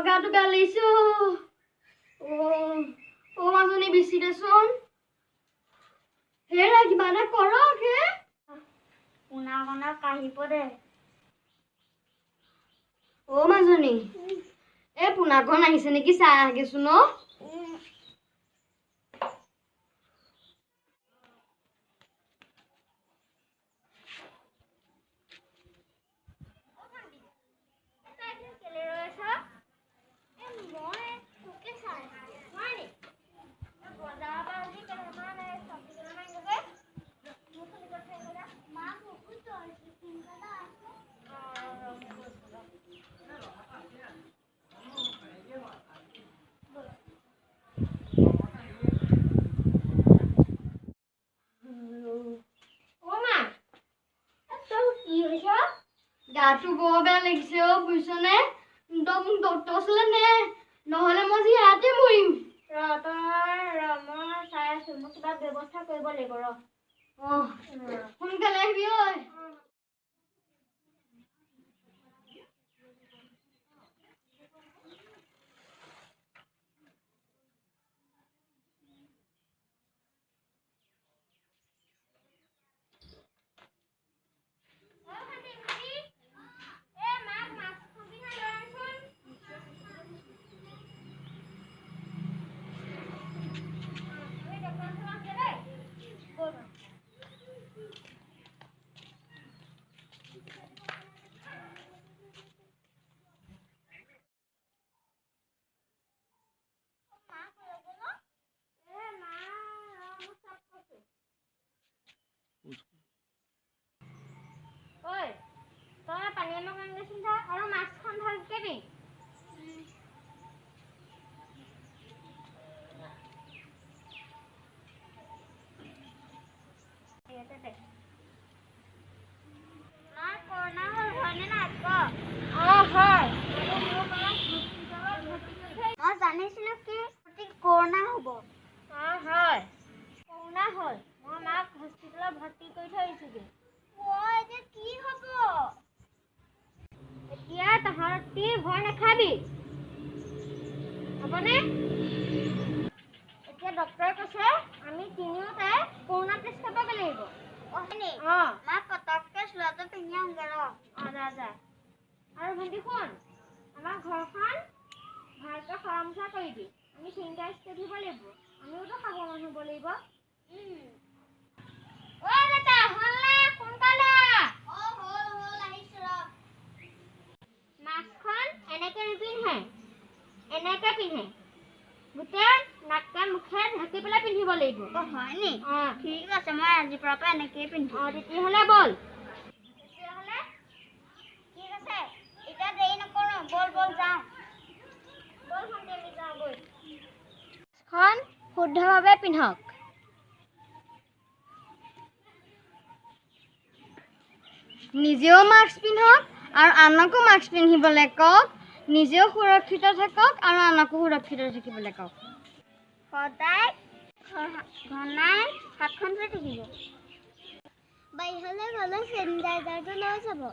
গাটো বেয়া লাগিছে মাজনী বেছি দেচোন হেৰা কিবা এটা কৰক হে পোনা কণা কাঢ়িব দে মাজনী এই পোনাখন আহিছে নেকি চাই আহগেচোন গাটো বৰ বেয়া লাগিছে বুজিছনে তই মোক ডক্টৰ ওচৰলৈ নে নহ'লে মই যি ইয়াতে মৰিম মই চাই আছো মই কিবা ব্যৱস্থা কৰিব লাগিব সোনকালে আহিবি ঐ ঐ তই পানী অলপ আনিলেচোন যা আৰু মাছখন ভালকে দি মই জানিছিলো কি কৰোণা হ'ব হয় কৰোণা হ'ল মই মাক হস্পিটেলত ভৰ্তি কৰি থৈ আহিছোগে এতিয়া কি হ'ব এতিয়া তহঁতি ভয় নাখাবি হ'বনে এতিয়া ডক্টৰে কৈছে আমি তিনিওটাই কৰোণা টেষ্ট কৰিব লাগিব মাক পটককৈ চোলাটো পিন্ধি আহোঁগৈ যা আৰু ভণ্টি শুন আমাৰ ঘৰখন ভালকৈ সৰা মোচা কৰিবি আমি চেনিটাইজ কৰি দিব লাগিব আমিওতো সাৱধান হ'ব লাগিব মাস্কখন এনেকৈ নিপিন্ধে এনেকৈ পিন্ধে গোটেই নাকে মুখে ঢাকি পেলাই পিন্ধিব লাগিব হয় নি ঠিক আছে মই আজিৰ পৰা এনেকৈয়ে পিন্ধিম তেতিয়াহ'লে বল তেতিয়াহ'লে ঠিক আছে এতিয়া দেৰি নকৰোঁ বল যাওঁ বল ভণ্টি আমি যাওঁ বল মাস্কখন শুদ্ধভাৱে পিন্ধক নিজেও মাস্ক পিন্ধক আৰু আনকো মাস্ক পিন্ধিবলৈ কওক নিজেও সুৰক্ষিত থাকক আৰু আনকো সুৰক্ষিত থাকিবলৈ কওক সদায় ঘনাই হাতখন ধুই থাকিব বাহিৰলৈ গ'লে চেনিটাইজাৰটো লৈ যাব